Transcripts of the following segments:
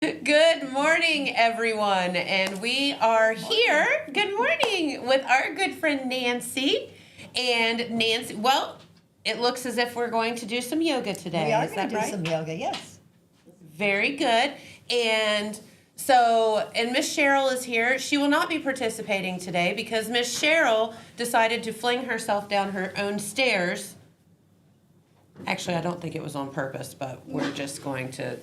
Good morning, everyone, and we are here, good morning, with our good friend Nancy. And Nancy, well, it looks as if we're going to do some yoga today. We are Is going that to do right? some yoga, yes. Very good. And Miss Cheryl is here. She will not be participating today because Miss Cheryl decided to fling herself down her own stairs. Actually, I don't think it was on purpose, but we're just going to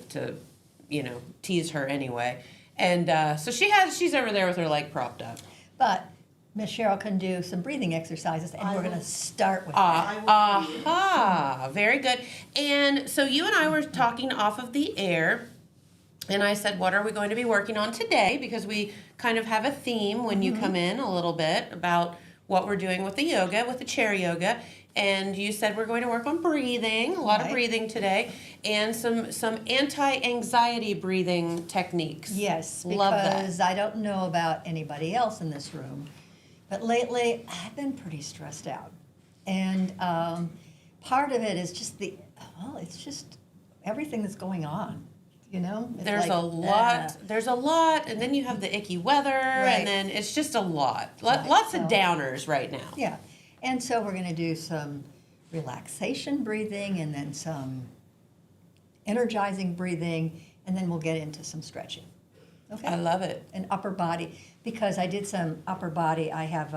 tease her anyway. And so she's over there with her leg propped up. But Miss Cheryl can do some breathing exercises, and we're going to start with that. Aha, very good. And so you and I were talking off of the air, and I said, what are we going to be working on today? Because we kind of have a theme when you come in a little bit about what we're doing with the yoga, with the chair yoga. And you said we're going to work on breathing, a lot of breathing today, and some anti-anxiety breathing techniques. Yes, Love that. because I don't know about anybody else in this room, but lately I've been pretty stressed out. And part of it is just it's just everything that's going on, you know? It's There's like, a lot, and then you have the icky weather, and then it's just a lot. Lots of downers right now. Yeah, and so we're going to do some relaxation breathing and then some energizing breathing, and then we'll get into some stretching. Okay? I love it. And upper body, because I did some upper body. I have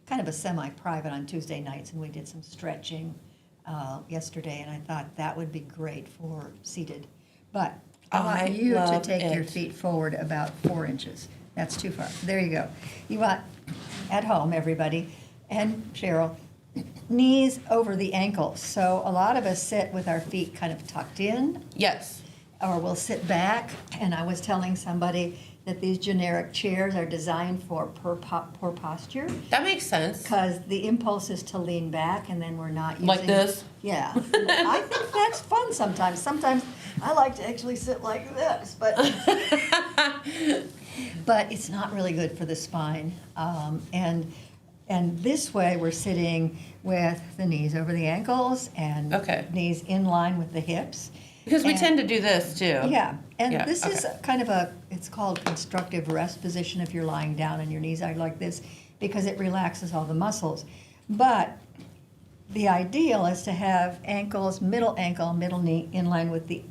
kind of a semi-private on Tuesday nights, and we did some stretching yesterday, and I thought that would be great for seated. But I want you to take your feet forward about 4 inches. That's too far. There you go. You want, at home, everybody, and Cheryl, knees over the ankles. So a lot of us sit with our feet kind of tucked in. Yes. Or we'll sit back. And I was telling somebody that these generic chairs are designed for poor posture. That makes sense. Because the impulse is to lean back, and then we're not using... Like this? Yeah. I think that's fun sometimes. Sometimes I like to actually sit like this, but it's not really good for the spine. And this way we're sitting with the knees over the ankles and knees in line with the hips. Because we tend to do this too. Yeah, and this is kind of it's called constructive rest position if you're lying down and your knees are like this, because it relaxes all the muscles. But the ideal is to have middle ankle, middle knee in line with the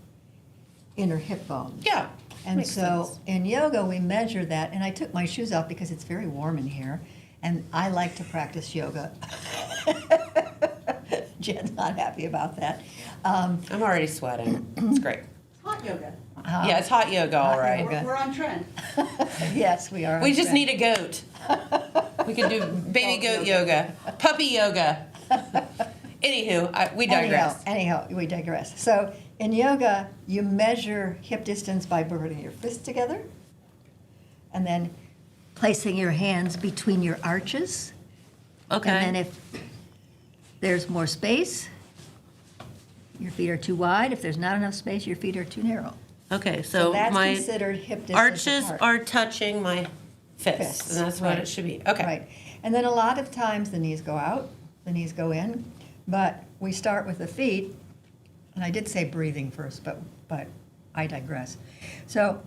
inner hip bone. Yeah. And so in yoga we measure that, and I took my shoes off because it's very warm in here, and I like to practice yoga. Jen's not happy about that. I'm already sweating. It's great. Hot yoga. Yeah, it's hot yoga, all right. We're on trend. Yes, we are. We just need a goat. We can do baby goat yoga, puppy yoga. Anywho, we digress. Anyhow, we digress. So in yoga, you measure hip distance by putting your fists together and then placing your hands between your arches. Okay. And then if there's more space, your feet are too wide. If there's not enough space, your feet are too narrow. Okay, so that's my considered hip distance arches apart. are touching my fists, and that's what it should be. Okay. Right. And then a lot of times the knees go out, the knees go in, but we start with the feet, and I did say breathing first, but I digress. So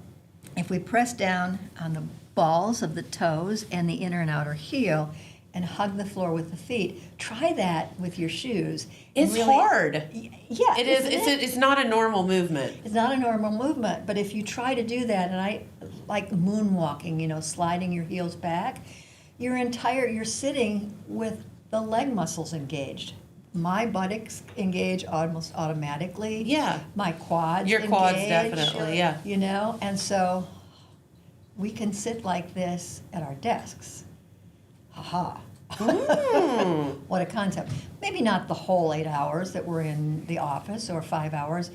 if we press down on the balls of the toes and the inner and outer heel and hug the floor with the feet, try that with your shoes. It's hard. Yeah. It is. It's not a normal movement. It's not a normal movement, but if you try to do that, and I like moonwalking, sliding your heels back, you're sitting with the leg muscles engaged. My buttocks engage almost automatically. Yeah. My quads Your engage, quads definitely, yeah. And so we can sit like this at our desks. Ha-ha. What a concept. Maybe not the whole 8 hours that we're in the office or 5 hours,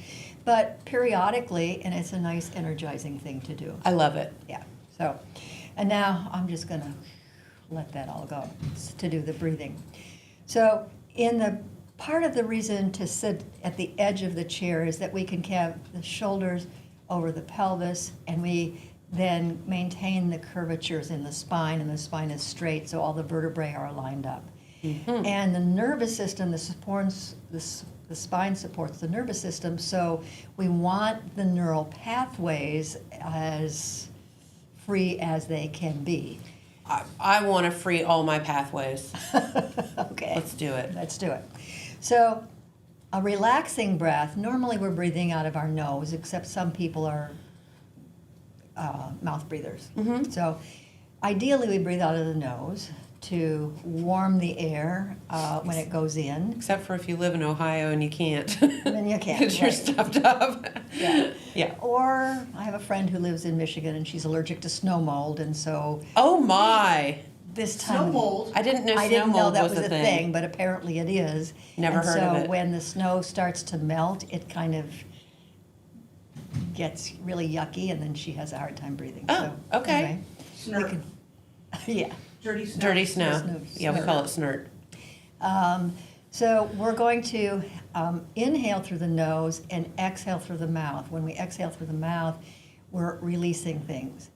but periodically, and it's a nice energizing thing to do. I love it. Yeah. So, and now I'm just going to let that all go to do the breathing. So in the part of the reason to sit at the edge of the chair is that we can have the shoulders over the pelvis, and we then maintain the curvatures in the spine, and the spine is straight, so all the vertebrae are lined up. Mm-hmm. And the nervous system, the the spine supports the nervous system, so we want the neural pathways as free as they can be. I want to free all my pathways. Okay. Let's do it. Let's do it. So, a relaxing breath, normally we're breathing out of our nose, except some people are mouth breathers. Mm-hmm. So, ideally, we breathe out of the nose to warm the air when it goes in. Except for if you live in Ohio and you can't. Then you can't. Because you're Right. stuffed up. Yeah. Yeah. Or I have a friend who lives in Michigan and she's allergic to snow mold, and so Oh my! this time Snow mold. I didn't know I snow didn't know mold that was was a a thing. thing, but apparently it is. Never And heard of it. So when the snow starts to melt, it kind of gets really yucky, and then she has a hard time breathing. Oh, so, okay. Anyway, we Snort. can, yeah. Dirty snow. Dirty snow. Snort. Yeah, we call it snort. So we're going to inhale through the nose and exhale through the mouth. When we exhale through the mouth, we're releasing things.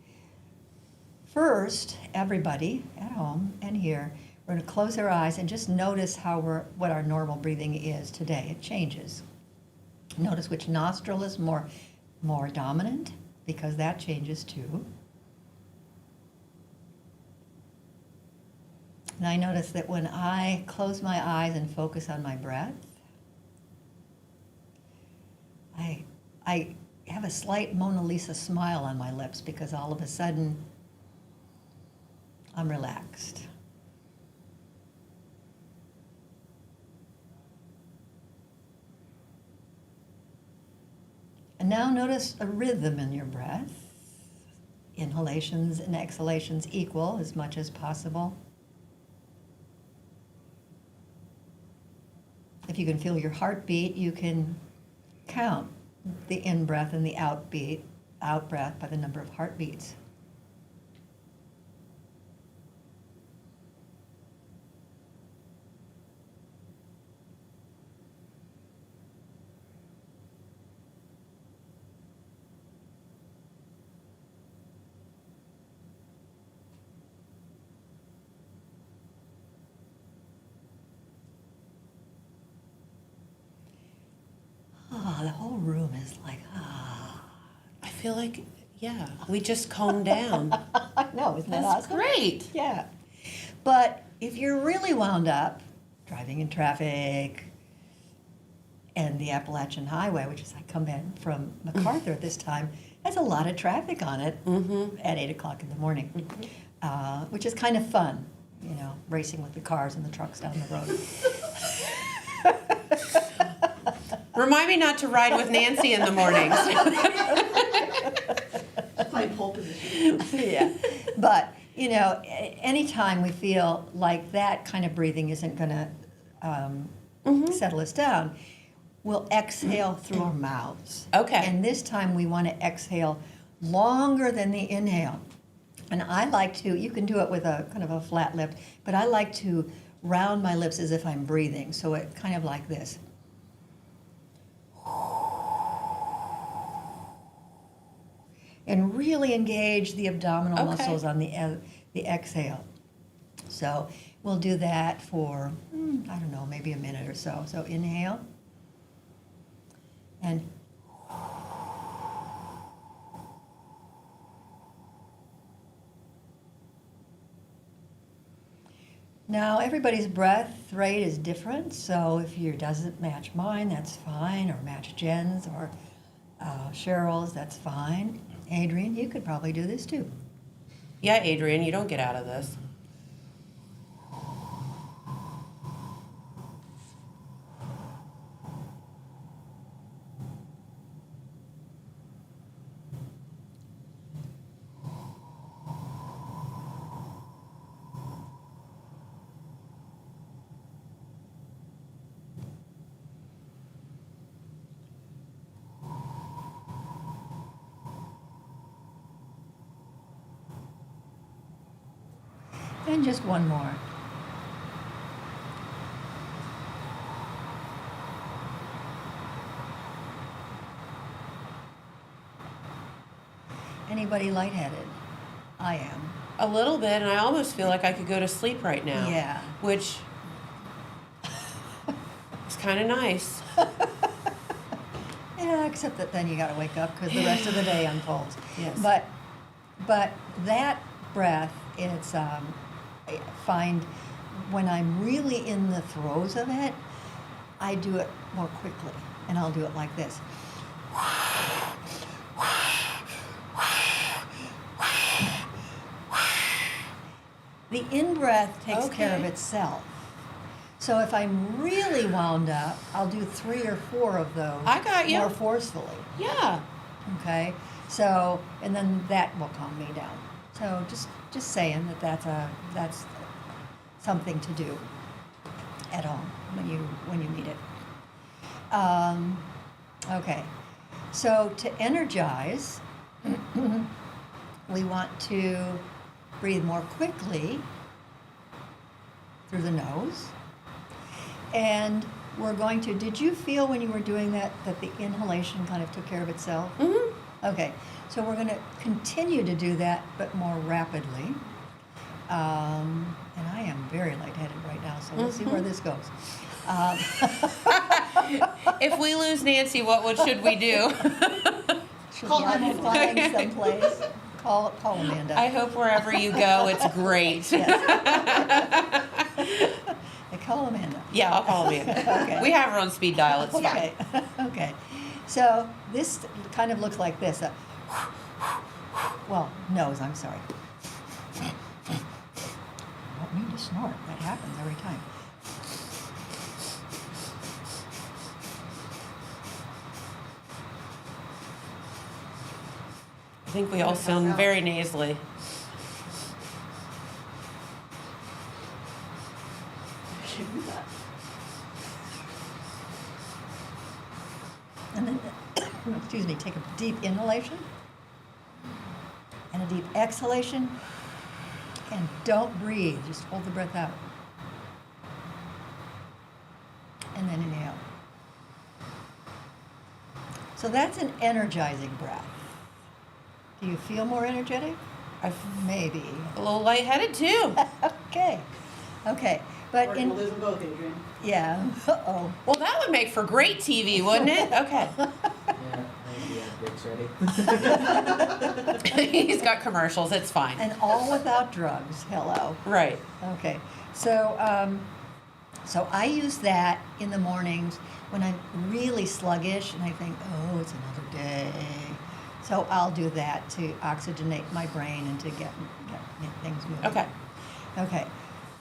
First, everybody at home and here, we're going to close our eyes and just notice what our normal breathing is today. It changes. Notice which nostril is more dominant, because that changes too. And I notice that when I close my eyes and focus on my breath, I have a slight Mona Lisa smile on my lips, because all of a sudden I'm relaxed. And now notice a rhythm in your breath. Inhalations and exhalations equal as much as possible. If you can feel your heartbeat, you can count the in-breath and the out-breath by the number of heartbeats. The whole room is like, I feel like, yeah, we just calmed down. I know, isn't that That's awesome? great. Yeah. But if you're really wound up, driving in traffic, and the Appalachian Highway, which is I come in from MacArthur at this time, has a lot of traffic on it at 8 o'clock in the morning, which is kind of fun, racing with the cars and the trucks down the road. Remind me not to ride with Nancy in the mornings. Playing pole position. Yeah. But, anytime we feel like that kind of breathing isn't going to settle us down, we'll exhale through our mouths. Okay. And this time we want to exhale longer than the inhale. And I like to, you can do it with a kind of a flat lip, but I like to round my lips as if I'm breathing. So it kind of like this. And really engage the abdominal muscles on the exhale. So we'll do that for, I don't know, maybe a minute or so. So inhale. And now everybody's breath rate is different. So if yours doesn't match mine, that's fine, or match Jen's or Cheryl's, that's fine. Adrian, you could probably do this too. Yeah, Adrian, you don't get out of this. And just one more. Anybody lightheaded? I am. A little bit, and I almost feel like I could go to sleep right now. Yeah. Which is kind of nice. Yeah, except that then you got to wake up because the rest of the day unfolds. Yes. But that breath, it's I find when I'm really in the throes of it, I do it more quickly, and I'll do it like this. The in-breath takes care of Okay. itself. So if I'm really wound up, I'll do 3 or 4 of those. I got you. More forcefully. Yeah. Okay. So, and then that will calm me down. So just saying that's something to do at home when you need it. Okay. So to energize, we want to breathe more quickly through the nose. And we're going to, did you feel when you were doing that the inhalation kind of took care of itself? Mm-hmm. Okay, so we're going to continue to do that, but more rapidly. And I am very lightheaded right now, so we'll see where this goes. If we lose Nancy, should we do? Should Call the animal 911. flying someplace? Call Amanda. I hope wherever you go, it's great. Yes. Call Amanda. Yeah, I'll call Amanda. Okay. We have her on speed dial. It's Okay. fine. Okay. So this kind of looks like this. Nose, I'm sorry. I don't mean to snort. That happens every time. I think we all sound very nasally. Should do that. And then, excuse me, take a deep inhalation and a deep exhalation. And don't breathe, just hold the breath out. And then inhale. So that's an energizing breath. Do you feel more energetic? Maybe. A little lightheaded too. Okay. Okay. But We're gonna lose them both, Adrian. yeah. Uh-oh. Well, that would make for great TV, wouldn't it? Okay. Yeah, Break's ready. He's got commercials. It's fine. And all without drugs. Hello. Right. Okay. So so I use that in the mornings when I'm really sluggish and I think, oh, it's another day. So I'll do that to oxygenate my brain and to get things moving. Okay. Okay.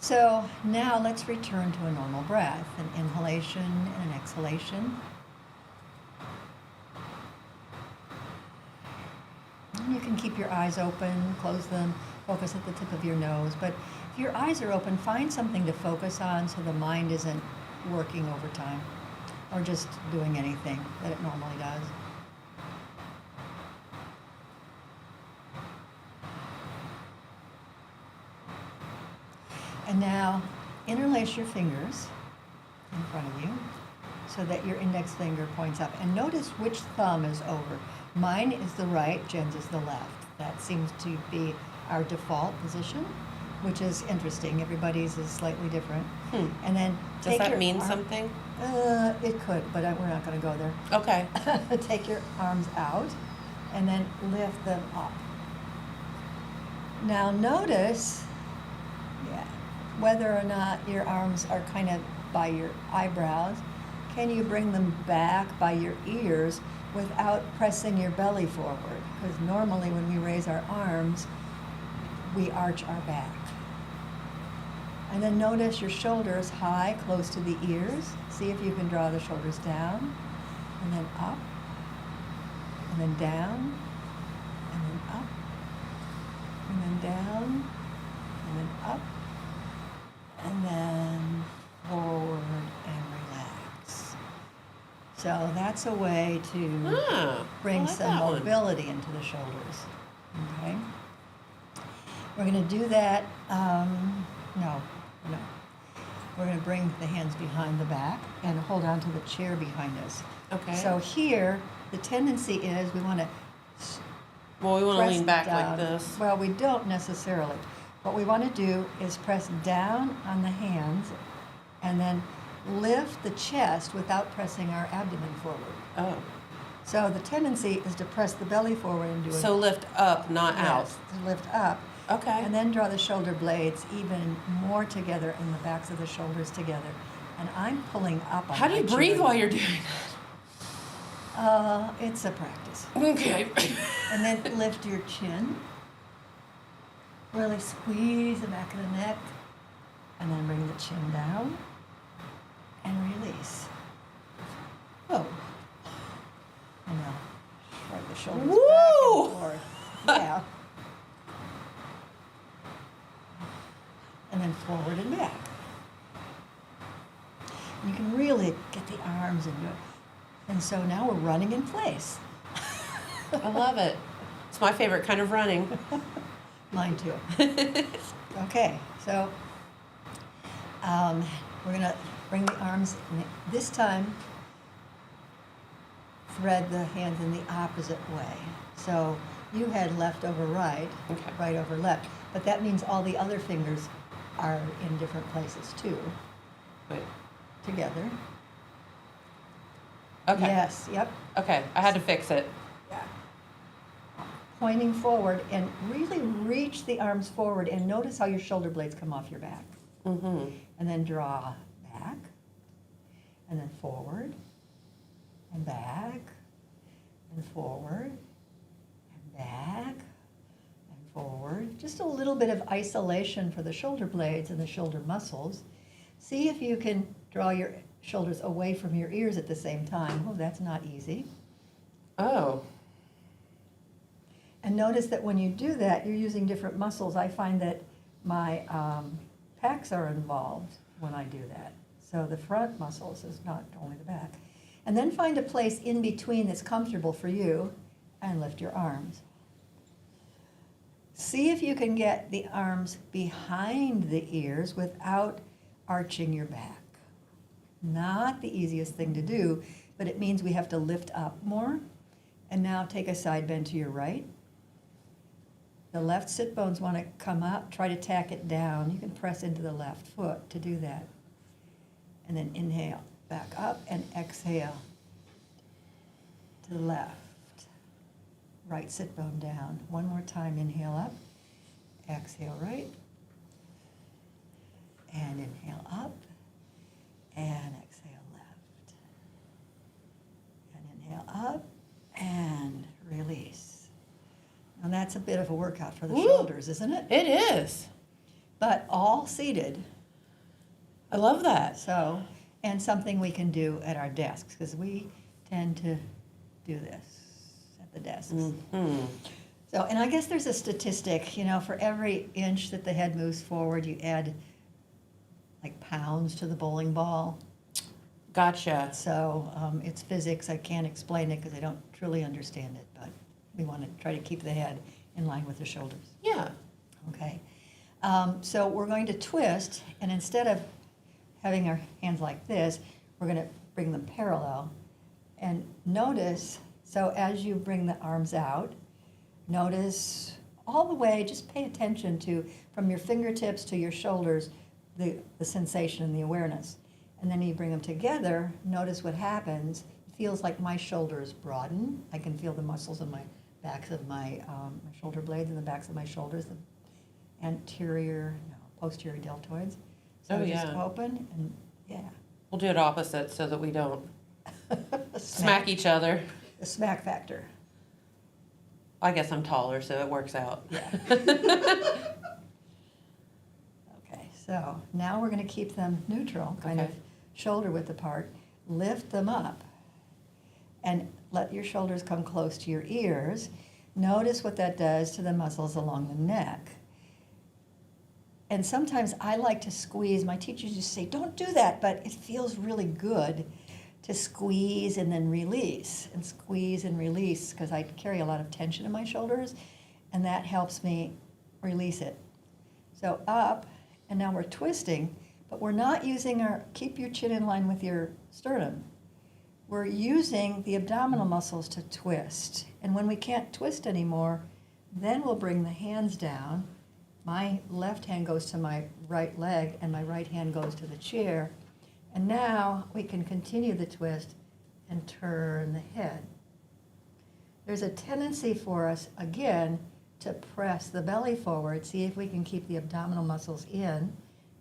So now let's return to a normal breath, an inhalation and an exhalation. And you can keep your eyes open, close them, focus at the tip of your nose. But if your eyes are open, find something to focus on so the mind isn't working overtime or just doing anything that it normally does. And now interlace your fingers in front of you so that your index finger points up. And notice which thumb is over. Mine is the right, Jen's is the left. That seems to be our default position, which is interesting. Everybody's is slightly different. And then Does take that your mean arm- something? It could, but we're not going to go there. Okay. Take your arms out and then lift them up. Now notice, whether or not your arms are kind of by your eyebrows. Can you bring them back by your ears without pressing your belly forward? Because normally when we raise our arms, we arch our back. And then notice your shoulders high, close to the ears. See if you can draw the shoulders down, and then up, and then down, and then up, and then down, and then up, and then forward and relax. So that's a way to Ah, bring I like some that one. mobility into the shoulders. Okay? We're going to do that. No. We're going to bring the hands behind the back and hold on to the chair behind us. Okay. So here, the tendency is we want to well, we want to press lean back down. like this. Well, we don't necessarily. What we want to do is press down on the hands and then lift the chest without pressing our abdomen forward. Oh. So the tendency is to press the belly forward and do So lift up, not out. yes, to lift up. Okay. And then draw the shoulder blades even more together and the backs of the shoulders together. And I'm pulling up on How do you my breathe chin. while you're doing It's a practice. that? Okay. And then lift your chin. Really squeeze the back of the neck. And then bring the chin down. And release. Oh. And now shrug the shoulders back Woo! and forth. Yeah. And then forward and back. You can really get the arms into it. And so now we're running in place. I love it. It's my favorite kind of running. Mine too. Okay, so we're gonna bring the arms, this time thread the hands in the opposite way. So you had left over right, Okay. right over left, but that means all the other fingers are in different places too, Wait. together. Okay. Yes, yep. Okay. I had to fix it. Yeah. Pointing forward and really reach the arms forward and notice how your shoulder blades come off your back. Mm-hmm. And then draw back, and then forward, and back, and forward, and back, and forward. Just a little bit of isolation for the shoulder blades and the shoulder muscles. See if you can draw your shoulders away from your ears at the same time. Oh, that's not easy. Oh. And notice that when you do that, you're using different muscles. I find that my pecs are involved when I do that. So the front muscles is not only the back. And then find a place in between that's comfortable for you and lift your arms. See if you can get the arms behind the ears without arching your back. Not the easiest thing to do, but it means we have to lift up more. And now take a side bend to your right. The left sit bones want to come up. Try to tack it down. You can press into the left foot to do that. And then inhale, back up, and exhale to the left. Right sit bone down. One more time, inhale up, exhale right, and inhale up, and exhale left. And inhale up, and release. And that's a bit of a workout for the Woo! shoulders, isn't it? It is. But all seated. I love that. So, and something we can do at our desks, because we tend to do this at the desks. Mm-hmm. So, and I guess there's a statistic, you know, for every inch that the head moves forward, you add like pounds to the bowling ball. Gotcha. So it's physics. I can't explain it because I don't truly understand it, but we want to try to keep the head in line with the shoulders. Yeah. Okay. So we're going to twist, and instead of having our hands like this, we're going to bring them parallel. And notice, so as you bring the arms out, notice all the way, just pay attention to, from your fingertips to your shoulders, the sensation and the awareness. And then you bring them together, notice what happens. It feels like my shoulders broaden. I can feel the muscles in my backs of my shoulder blades and the backs of my shoulders, the posterior deltoids. So Oh, just yeah. open and, yeah. We'll do it opposite so that we don't smack each other. The smack factor. I guess I'm taller, so it works out. Yeah. Okay, so now we're going to keep them neutral, kind of Okay. shoulder width apart. Lift them up and let your shoulders come close to your ears. Notice what that does to the muscles along the neck. And sometimes I like to squeeze. My teachers used to say, don't do that, but it feels really good to squeeze and then release, and squeeze and release, because I carry a lot of tension in my shoulders, and that helps me release it. So up, and now we're twisting, but we're not using keep your chin in line with your sternum. We're using the abdominal muscles to twist. And when we can't twist anymore, then we'll bring the hands down. My left hand goes to my right leg, and my right hand goes to the chair. And now we can continue the twist and turn the head. There's a tendency for us, again, to press the belly forward, see if we can keep the abdominal muscles in,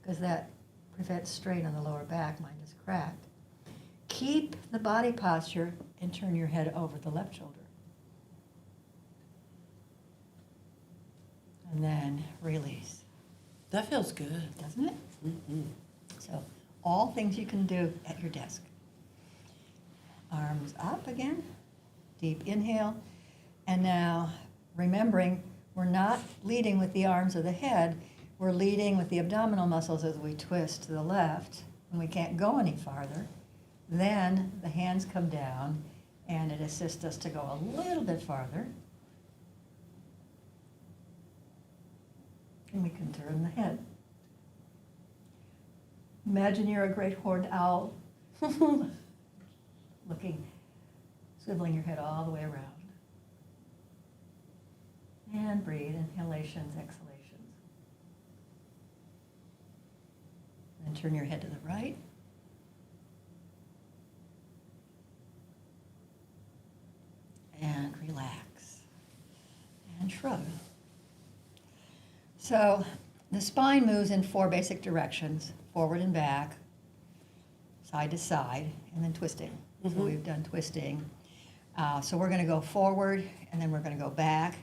because that prevents strain on the lower back. Mine is cracked. Keep the body posture and turn your head over the left shoulder. And then release. That feels good. Doesn't it? Mm-hmm. So, all things you can do at your desk. Arms up again. Deep inhale. And now, remembering, we're not leading with the arms or the head. We're leading with the abdominal muscles as we twist to the left. When we can't go any farther, then the hands come down and it assists us to go a little bit farther. And we can turn the head. Imagine you're a great horned owl, looking, swiveling your head all the way around. And breathe, inhalations, exhalations. And turn your head to the right. And relax. And shrug. So the spine moves in 4 basic directions, forward and back, side to side, and then twisting. So we've done twisting. So we're going to go forward, and then we're going to go back,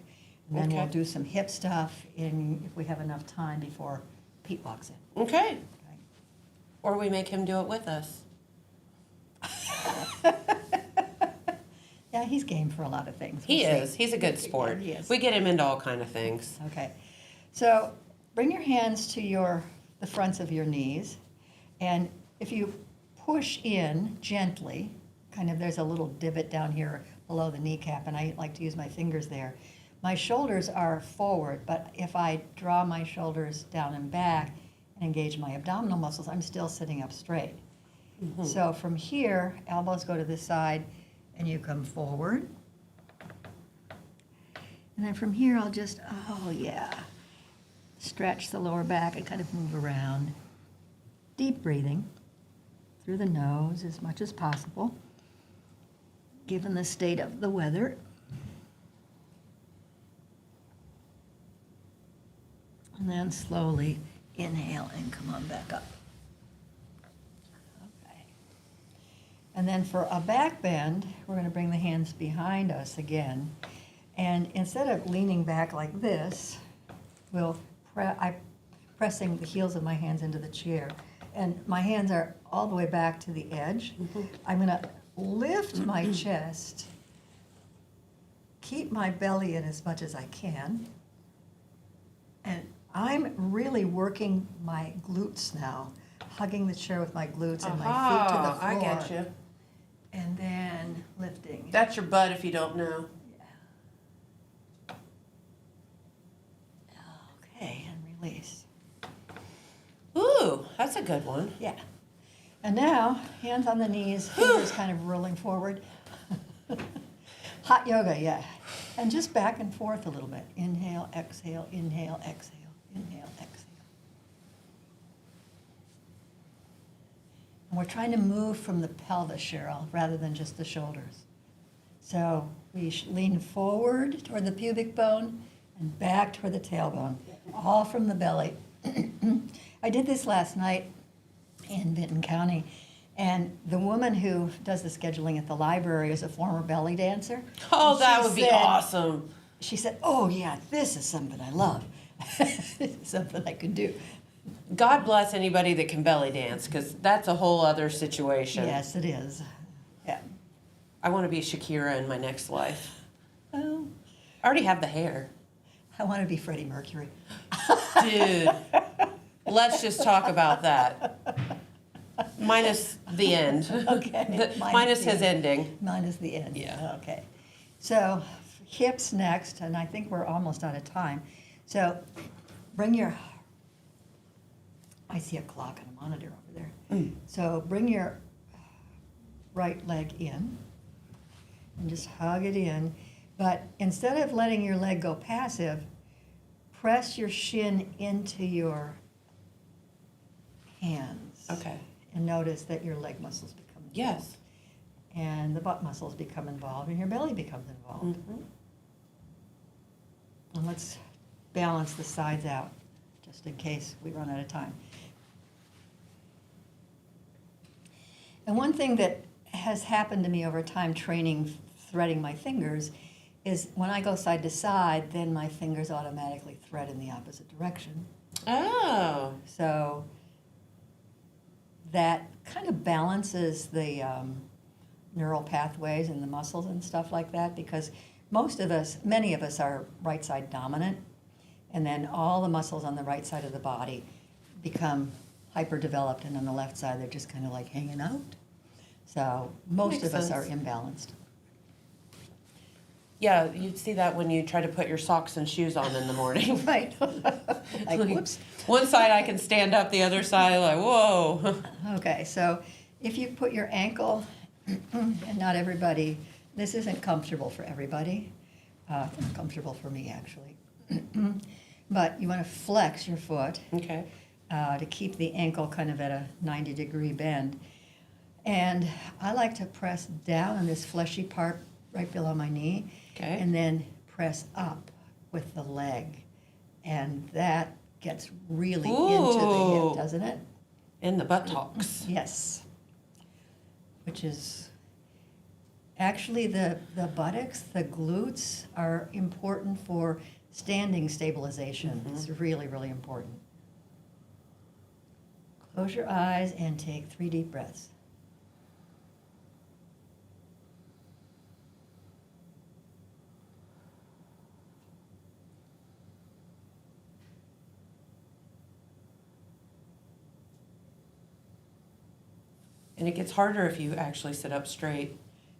and then we'll do some hip stuff if we have enough time before Pete walks in. Okay. Or we make him do it with us. Yeah, he's game for a lot of things. He We'll see. is. He's a good sport. Yeah, he is. We get him into all kind of things. Okay. So bring your hands to the fronts of your knees, and if you push in gently, kind of there's a little divot down here below the kneecap, and I like to use my fingers there. My shoulders are forward, but if I draw my shoulders down and back and engage my abdominal muscles, I'm still sitting up straight. So from here, elbows go to this side, and you come forward. And then from here, I'll just, stretch the lower back and kind of move around. Deep breathing through the nose as much as possible, given the state of the weather. And then slowly inhale and come on back up. Okay. And then for a back bend, we're going to bring the hands behind us again. And instead of leaning back like this, I'm pressing the heels of my hands into the chair. And my hands are all the way back to the edge. I'm going to lift my chest, keep my belly in as much as I can. And I'm really working my glutes now, hugging the chair with my glutes and my feet to the floor. I get you. And then lifting. That's your butt if you don't know. Okay, and release. Ooh, that's a good one. Yeah. And now, hands on the knees, fingers kind of rolling forward. Hot yoga, yeah. And just back and forth a little bit. Inhale, exhale, inhale, exhale, inhale, exhale. And we're trying to move from the pelvis, Cheryl, rather than just the shoulders. So we lean forward toward the pubic bone and back toward the tailbone, all from the belly. I did this last night in Benton County, and the woman who does the scheduling at the library is a former belly dancer. Oh, And that she would be said- awesome. She said, "Oh yeah, this is something I love. This is something I can do." God bless anybody that can belly dance, because that's a whole other situation. Yes, it is. Yeah. I want to be Shakira in my next life. Oh, I already have the hair. I want to be Freddie Mercury. Dude, let's just talk about that. Minus the end. Okay. Minus the his end. ending. Mine is the end. Yeah. Okay. So hips next, and I think we're almost out of time. So bring your, I see a clock on a monitor over there. So bring your right leg in and just hug it in. But instead of letting your leg go passive, press your shin into your hands. Okay. and notice that your leg muscles become involved. Yes. And the butt muscles become involved, and your belly becomes involved. Mhm. And let's balance the sides out, just in case we run out of time. And one thing that has happened to me over time training, threading my fingers, is when I go side to side, then my fingers automatically thread in the opposite direction. Oh. So that kind of balances the neural pathways and the muscles and stuff like that, because many of us are right side dominant, and then all the muscles on the right side of the body become hyper-developed, and on the left side they're just kind of like hanging out. So most Makes of us sense. are imbalanced. Yeah, you'd see that when you try to put your socks and shoes on in the morning. Right. Like, whoops. One side I can stand up, the other side like, whoa. Okay, so if you put your ankle, and not everybody, this isn't comfortable for everybody. It's not comfortable for me, actually. But you want to flex your foot Okay. to keep the ankle kind of at a 90-degree bend. And I like to press down on this fleshy part right below my knee, Okay. and then press up with the leg. And that gets really into the Ooh. hip, doesn't it? In the buttocks. Yes. Which is, actually the buttocks, the glutes are important for standing stabilization. It's really, really important. Close your eyes and take 3 deep breaths. And it gets harder if you actually sit up straight.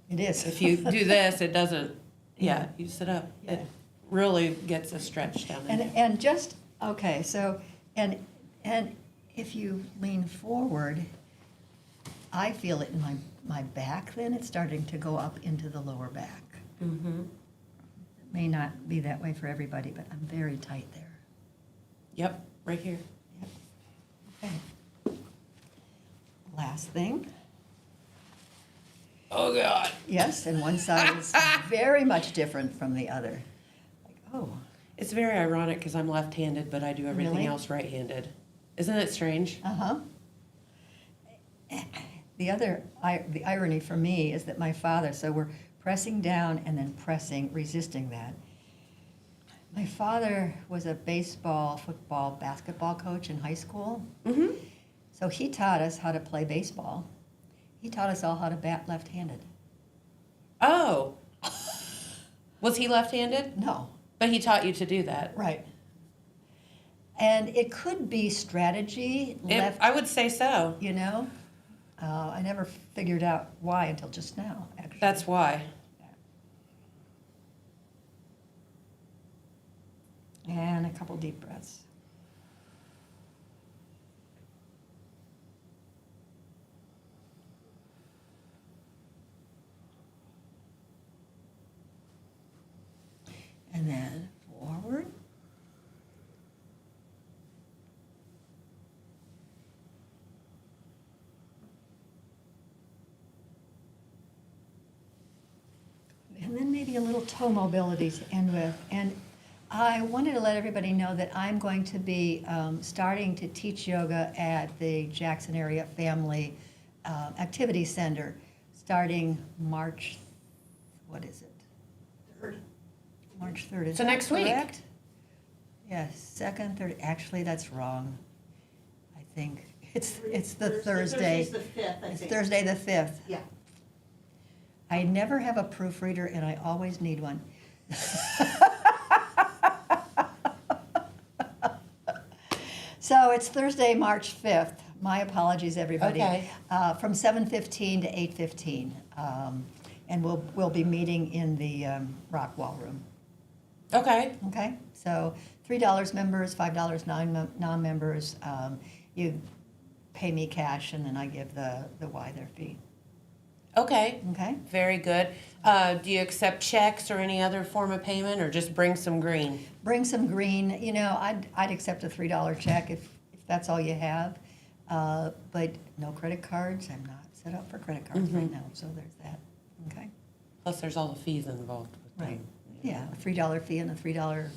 It is. If you do this, it doesn't. Yeah, you sit up. Yeah. It really gets a stretch down in there. And just, okay, so, and if you lean forward, I feel it in my back then. It's starting to go up into the lower back. Mm-hmm. It may not be that way for everybody, but I'm very tight there. Yep, right here. Okay. Last thing. Oh, God. Yes, and one side is very much different from the other. Like, oh, It's very ironic because I'm left-handed, but I do everything Really? else right-handed. Isn't it strange? uh-huh. The irony for me is that my father, so we're pressing down and then pressing, resisting that. My father was a baseball, football, basketball coach in high school. Mm-hmm. So he taught us how to play baseball. He taught us all how to bat left-handed. Oh. Was he left-handed? No. But he taught you to do that. Right. And it could be strategy, I would say so. you know? I never figured out why until just now, actually. That's why. And a couple deep breaths. And then forward. And then maybe a little toe mobility to end with. And I wanted to let everybody know that I'm going to be starting to teach yoga at the Jackson Area Family Activity Center starting March, what is it? 3rd. March 3rd. Is So that next week. correct? Yes, 2nd, 3rd. Actually, that's wrong. I think it's the Thursday. Thursday's the 5th, I It's think. Thursday the 5th. Yeah. I never have a proofreader, and I always need one. So it's Thursday, March 5th. My apologies, everybody. Okay. From 7:15 to 8:15. And we'll be meeting in the rock wall room. Okay. Okay? So $3 members, $5 non-members. You pay me cash, and then I give the Y their fee. Okay. Okay? Very good. Do you accept checks or any other form of payment, or just bring some green? Bring some green. You know, I'd accept a $3 check if that's all you have. But no credit cards. I'm not set up for credit cards right now, so there's that. Okay. Plus, there's all the fees involved with them. Right. Yeah, a $3 fee and a $3.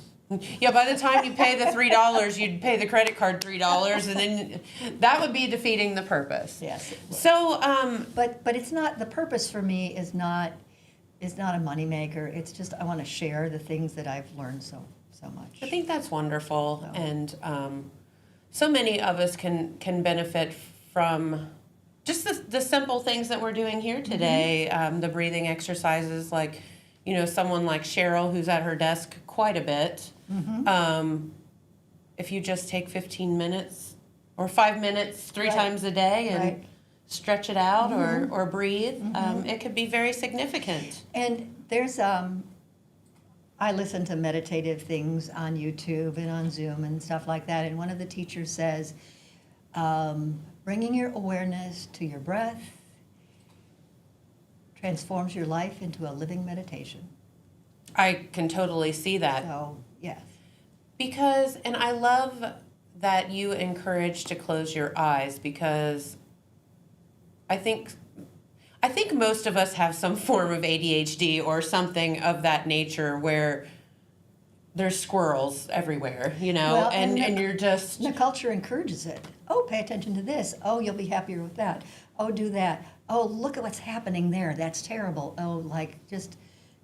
Yeah, by the time you pay the $3, you'd pay the credit card $3, and then that would be defeating the purpose. Yes. It would. So, But it's not, the purpose for me is not a moneymaker. It's just I want to share the things that I've learned so much. I think that's wonderful, So. and so many of us can benefit from just the simple things that we're doing here today. The breathing exercises, like someone like Cheryl, who's at her desk quite a bit. If you just take 15 minutes or 5 minutes three Right. times a day and Right. stretch it out or breathe, it could be very significant. And there's I listen to meditative things on YouTube and on Zoom and stuff like that. And one of the teachers says, bringing your awareness to your breath transforms your life into a living meditation. I can totally see that. So, yes. Because, and I love that you encourage to close your eyes, because I think most of us have some form of ADHD or something of that nature where there's squirrels everywhere, Well, and and you're just, The culture encourages it. Oh, pay attention to this. Oh, you'll be happier with that. Oh, do that. Oh, look at what's happening there. That's terrible. Oh, like just,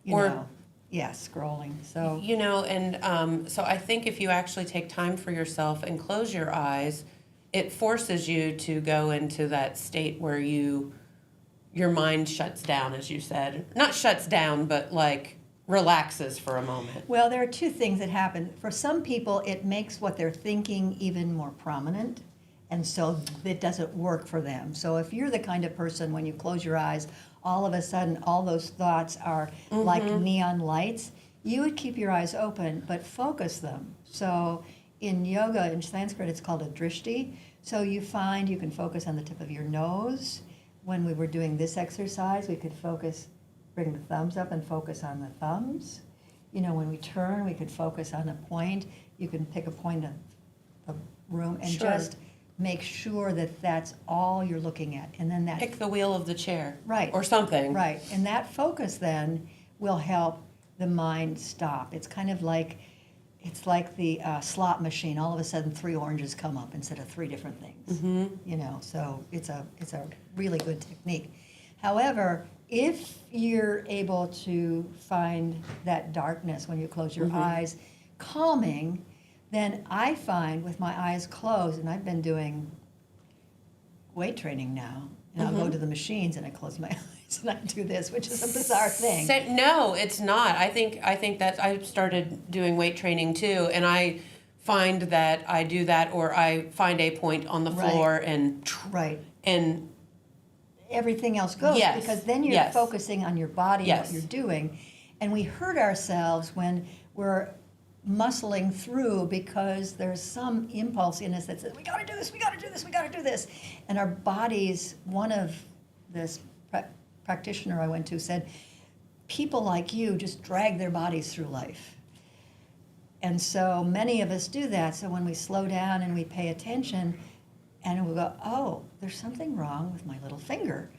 yeah, scrolling. So, and so I think if you actually take time for yourself and close your eyes, it forces you to go into that state where your mind shuts down, as you said. Not shuts down, but like relaxes for a moment. well, there are two things that happen. For some people, it makes what they're thinking even more prominent, and so it doesn't work for them. So if you're the kind of person, when you close your eyes, all of a sudden all those thoughts are like neon lights, you would keep your eyes open, but focus them. So in yoga, in Sanskrit, it's called a drishti. So you find you can focus on the tip of your nose. When we were doing this exercise, we could bring the thumbs up and focus on the thumbs. When we turn, we could focus on a point. You can pick a point of the room and Sure. just make sure that that's all you're looking at. And then that, Pick the wheel of the chair. Right. Or something. right, and that focus then will help the mind stop. It's kind of like, it's like the slot machine. All of a sudden, 3 oranges come up instead of 3 different things. So it's a really good technique. However, if you're able to find that darkness when you close your eyes, calming, then I find with my eyes closed, and I've been doing weight training now, and I'll go to the machines and I close my eyes and I do this, which is a bizarre thing. No, it's not. I think that I started doing weight training too, and I find that I do that, or I find a point on the Right. floor and Right. and Everything else goes, Yes, because then you're yes. focusing on your body and Yes. what you're doing. And we hurt ourselves when we're muscling through because there's some impulse in us that says, we got to do this, we got to do this, we got to do this. And our bodies, one of this practitioner I went to said, people like you just drag their bodies through life. And so many of us do that. So when we slow down and we pay attention, and we go, oh, there's something wrong with my little finger.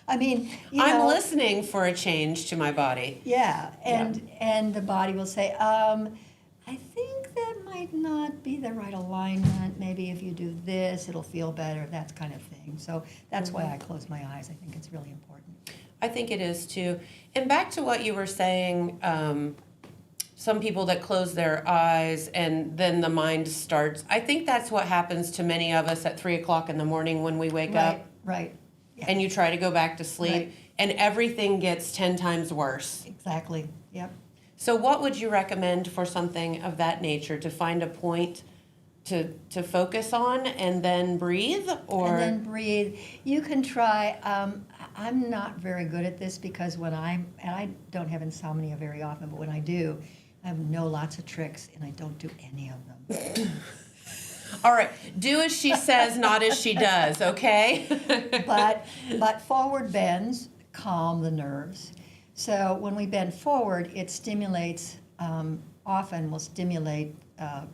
I mean, I'm listening for a change to my body. Yeah, and the body will say, I think that might not be the right alignment. Maybe if you do this, it'll feel better, that kind of thing. So that's why I close my eyes. I think it's really important. I think it is too. And back to what you were saying, some people that close their eyes and then the mind starts. I think that's what happens to many of us at 3 o'clock in the morning when we wake up Right. Yeah. and you try to go back to sleep, Right. and everything gets 10 times worse. Exactly. Yep. So what would you recommend for something of that nature, to find a point to focus on and then breathe? Or And then breathe. You can try. I'm not very good at this because and I don't have insomnia very often, but when I do, I know lots of tricks and I don't do any of them. All right, do as she says, not as she does, okay? But forward bends calm the nerves. So when we bend forward, it stimulates, often will stimulate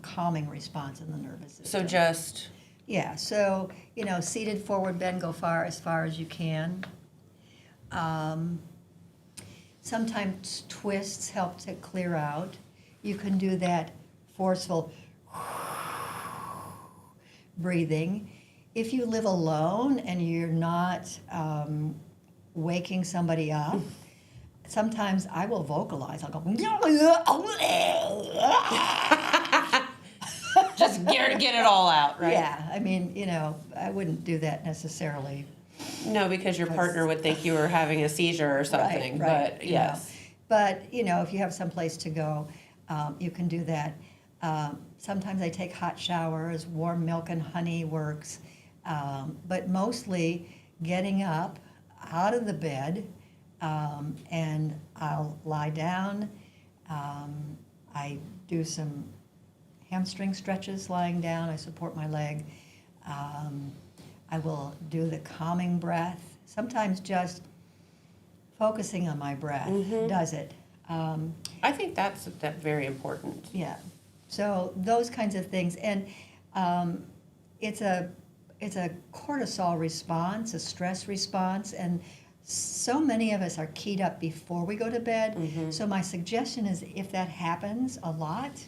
calming response in the nervous system. So just Yeah, so, seated forward bend, go as far as you can. Sometimes twists help to clear out. You can do that forceful breathing. If you live alone and you're not waking somebody up, sometimes I will vocalize. I'll go, Just get it all out, right? yeah, I mean, I wouldn't do that necessarily. No, because your partner would think you were having a seizure or something. Right, But yes. But, if you have someplace to go, you can do that. Sometimes I take hot showers, warm milk and honey works. But mostly getting up out of the bed, and I'll lie down. I do some hamstring stretches lying down. I support my leg. I will do the calming breath. Sometimes just focusing on my breath does it. I think that's very important. Yeah. So those kinds of things, and it's a cortisol response, a stress response, and so many of us are keyed up before we go to bed. So my suggestion is, if that happens a lot,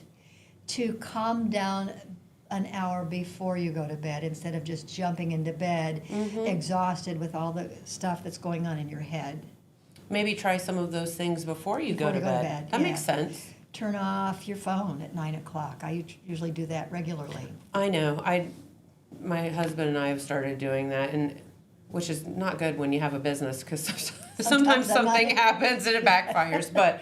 to calm down an hour before you go to bed instead of just jumping into bed exhausted with all the stuff that's going on in your head. Maybe try some of those things before you go to bed. That makes sense. Turn off your phone at 9 o'clock. I usually do that regularly. I know. My husband and I have started doing that, and which is not good when you have a business, because sometimes something happens and it backfires. But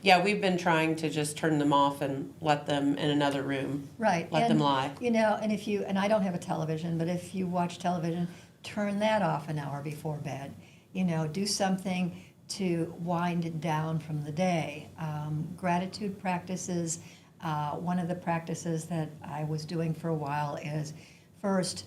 yeah, we've been trying to just turn them off and let them in another room. Right. Let them lie. And I don't have a television, but if you watch television, turn that off an hour before bed. Do something to wind it down from the day. Gratitude practices. One of the practices that I was doing for a while is first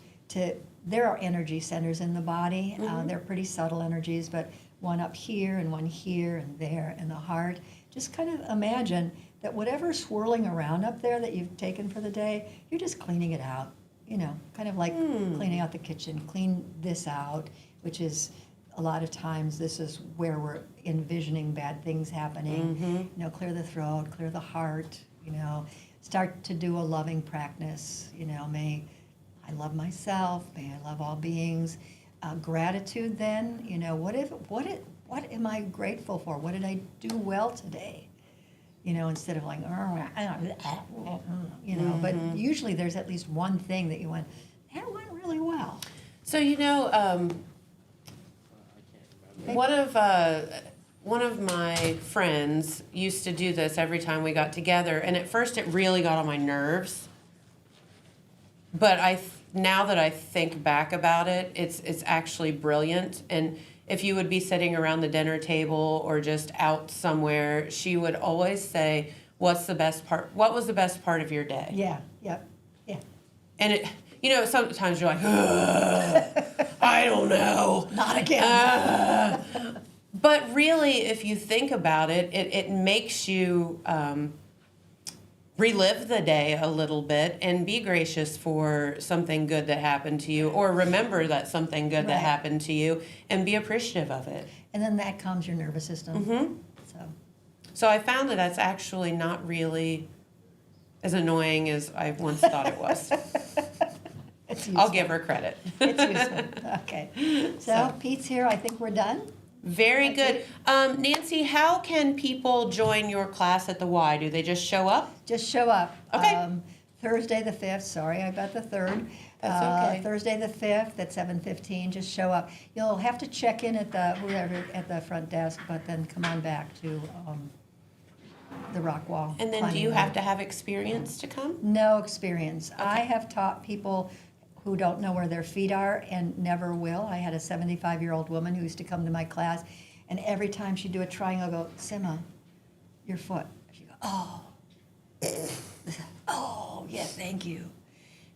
there are energy centers in the body. They're pretty subtle energies, but one up here and one here and there in the heart. Just kind of imagine that whatever's swirling around up there that you've taken for the day, you're just cleaning it out. Kind of like cleaning out the kitchen. Clean this out, which is a lot of times this is where we're envisioning bad things happening. Clear the throat, clear the heart. Start to do a loving practice. May I love myself. May I love all beings. Gratitude. Then, what am I grateful for? What did I do well today? Instead of like, But usually there's at least one thing that you went, that went really well. So one of my friends used to do this every time we got together, and at first it really got on my nerves. But now that I think back about it, it's actually brilliant. And if you would be sitting around the dinner table or just out somewhere, she would always say, "What's the best part? What was the best part of your day?" Yeah. Yep. Yeah. And sometimes you're like, I don't know. Not again. But really, if you think about it, it makes you relive the day a little bit and be gracious for something good that happened to you, or remember that something good that happened to you and be appreciative of it. And then that calms your nervous system. So I found that that's actually not really as annoying as I once thought it was. I'll give her credit. It's useful. Okay. So Pete's here. I think we're done. Very good. Nancy, how can people join your class at the Y? Do they just show up? Just show up. Okay. Thursday the 5th. Sorry, I got the 3rd. That's okay. Thursday the 5th at 7:15. Just show up. You'll have to check in at the front desk, but then come on back to the rock wall. And then do you have to have experience to come? No experience. I have taught people who don't know where their feet are and never will. I had a 75-year-old woman who used to come to my class, and every time she'd do a triangle, I'd go, Sima, your foot. She'd go, oh, yeah, thank you.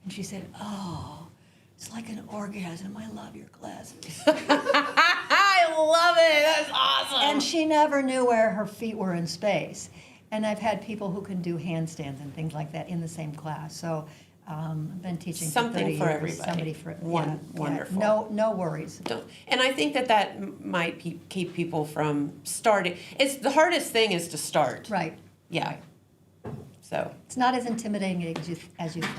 And she said, oh, it's like an orgasm. I love your classes. I love it. That's awesome. And she never knew where her feet were in space. And I've had people who can do handstands and things like that in the same class. So I've been teaching Something for 30 for years. everybody. Somebody for Wonderful. No worries. And I think that might keep people from starting. It's the hardest thing is to start. Right. Yeah. So, It's not as intimidating as you think.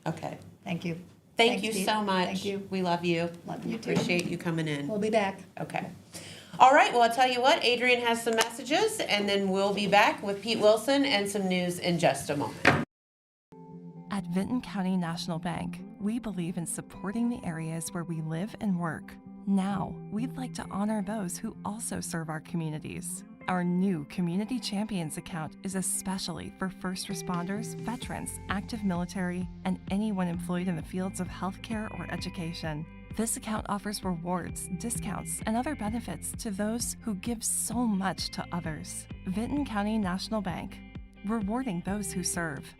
okay. Thank you. Thank Thanks, you Steve. so much. Thank you. We love you. Love you too. Appreciate you coming in. We'll be back. Okay. All right. Well, I'll tell you what. Adrian has some messages, and then we'll be back with Pete Wilson and some news in just a moment. At Vinton County National Bank, we believe in supporting the areas where we live and work. Now, we'd like to honor those who also serve our communities. Our new Community Champions account is especially for first responders, veterans, active military, and anyone employed in the fields of healthcare or education. This account offers rewards, discounts, and other benefits to those who give so much to others. Vinton County National Bank, rewarding those who serve.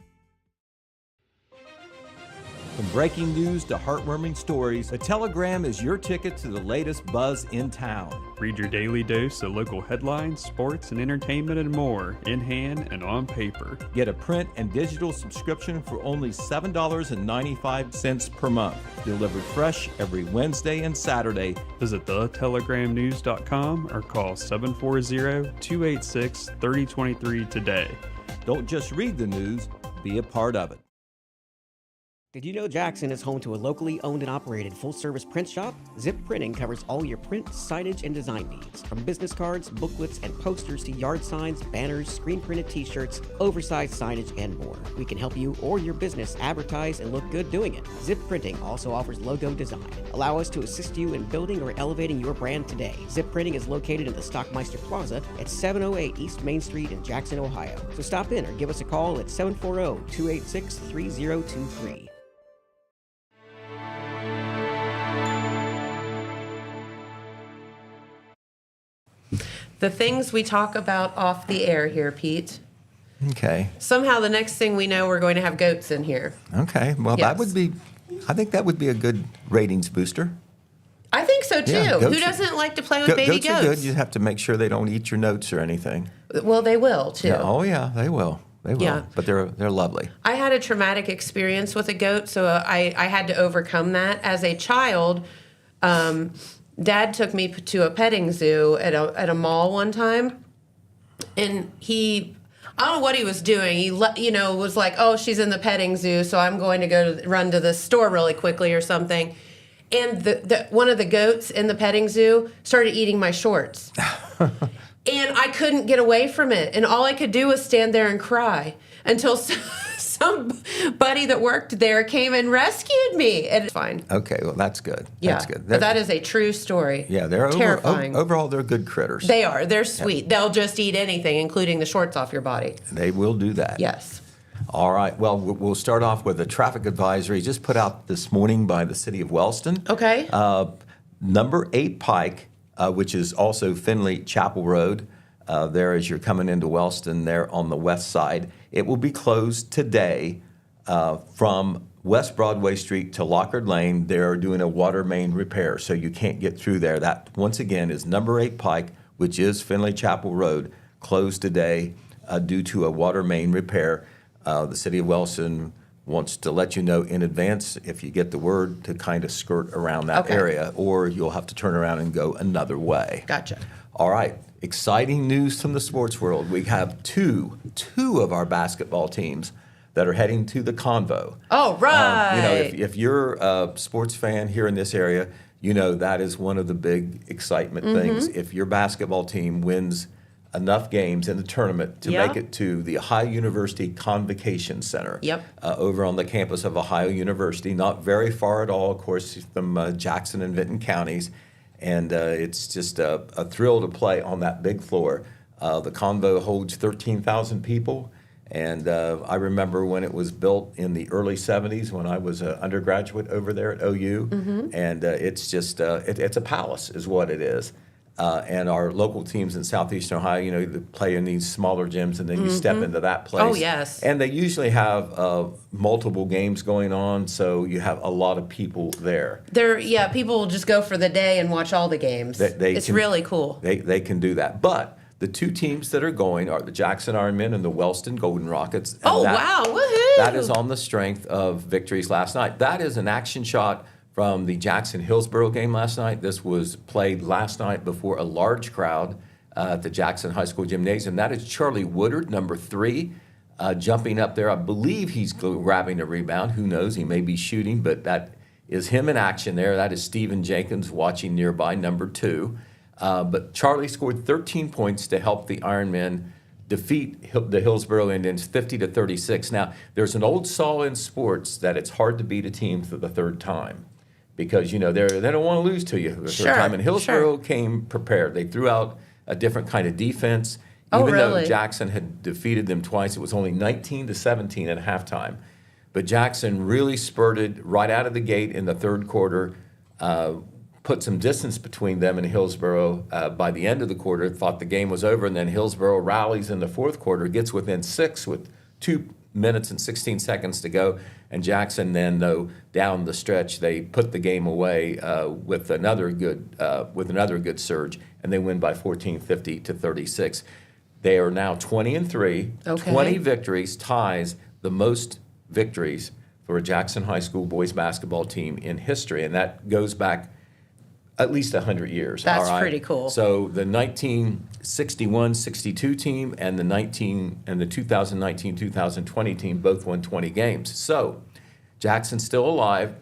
From breaking news to heartwarming stories, the Telegram is your ticket to the latest buzz in town. Read your daily dose of local headlines, sports, and entertainment and more, in hand and on paper. Get a print and digital subscription for only $7.95 per month. Delivered fresh every Wednesday and Saturday. Visit thetelegramnews.com or call 740-286-3023 today. Don't just read the news, be a part of it. Did you know Jackson is home to a locally owned and operated full-service print shop? Zip Printing covers all your print, signage, and design needs. From business cards, booklets, and posters to yard signs, banners, screen-printed t-shirts, oversized signage, and more. We can help you or your business advertise and look good doing it. Zip Printing also offers logo design. Allow us to assist you in building or elevating your brand today. Zip Printing is located in the Stockmeister Plaza at 708 East Main Street in Jackson, Ohio. So stop in or give us a call at 740-286-3023. The things we talk about off the air here, Pete. Okay. Somehow the next thing we know, we're going to have goats in here. Okay. Well, Yes. I think that would be a good ratings booster. I think so too. Yeah, Who goats- doesn't like to play with baby Goats are good. You have to make sure they don't eat your notes or anything. Well, they will too. Yeah. Oh, yeah, they will. They will. Yeah. But they're lovely. I had a traumatic experience with a goat, so I had to overcome that. As a child, Dad took me to a petting zoo at a mall one time, and I don't know what he was doing. He was like, "Oh, she's in the petting zoo, so I'm going to run to the store really quickly or something." And one of the goats in the petting zoo started eating my shorts. And I couldn't get away from it. And all I could do was stand there and cry until somebody that worked there came and rescued me. And it's fine. Okay. Well, that's good. Yeah. That's good. But that is a true story. Yeah, they're terrifying. Overall, they're good critters. They are. They're sweet. They'll just eat anything, including the shorts off your body. They will do that. Yes. All right. Well, we'll start off with a traffic advisory just put out this morning by the city of Wellston. Okay. Number 8 Pike, which is also Finley Chapel Road, there as you're coming into Wellston there on the west side. It will be closed today from West Broadway Street to Lockard Lane. They're doing a water main repair, so you can't get through there. That, once again, is number 8 Pike, which is Finley Chapel Road, closed today due to a water main repair. The city of Wellston wants to let you know in advance if you get the word to kind of skirt around that Okay. area, or you'll have to turn around and go another way. Gotcha. All right. Exciting news from the sports world. We have two of our basketball teams that are heading to the Convo. Oh, right. If you're a sports fan here in this area, you know that is one of the big excitement things. If your basketball team wins enough games in the tournament to Yeah. make it to the Ohio University Convocation Center. Yep. Over on the campus of Ohio University, not very far at all, of course, from Jackson and Vinton counties. And it's just a thrill to play on that big floor. The Convo holds 13,000 people. And I remember when it was built in the early 70s when I was an undergraduate over there at OU. And it's just, it's a palace is what it is. And our local teams in Southeastern Ohio, they play in these smaller gyms, and then you step into that place. Oh, yes. And they usually have multiple games going on, so you have a lot of people there. People will just go for the day and watch all the games. It's really cool. They can do that. But the two teams that are going are the Jackson Ironmen and the Wellston Golden Rockets. And Oh, that- wow. Woohoo. That is on the strength of victories last night. That is an action shot from the Jackson-Hillsboro game last night. This was played last night before a large crowd at the Jackson High School Gymnasium. That is Charlie Woodard, number 3, jumping up there. I believe he's grabbing a rebound. Who knows? He may be shooting, but that is him in action there. That is Stephen Jenkins watching nearby, number 2. But Charlie scored 13 points to help the Ironmen defeat the Hillsboro Indians 50-36. Now, there's an old saw in sports that it's hard to beat a team for the third time because, they don't want to lose to you the Sure, third time. And Hillsboro sure. came prepared. They threw out a different kind of defense. Oh, Even though really? Jackson had defeated them twice, it was only 19-17 at halftime. But Jackson really spurted right out of the gate in the third quarter, put some distance between them and Hillsboro. By the end of the quarter, thought the game was over, and then Hillsboro rallies in the fourth quarter, gets within 6 with 2 minutes and 16 seconds to go, and Jackson then, though, down the stretch, they put the game away with another good surge, and they win by 14, 50-36. They are now 20-3, Okay. 20 victories, ties the most victories for a Jackson High School boys basketball team in history, and that goes back at least 100 years. That's all right? pretty cool. So the 1961-62 team and the 2019-2020 team both won 20 games. So Jackson's still alive.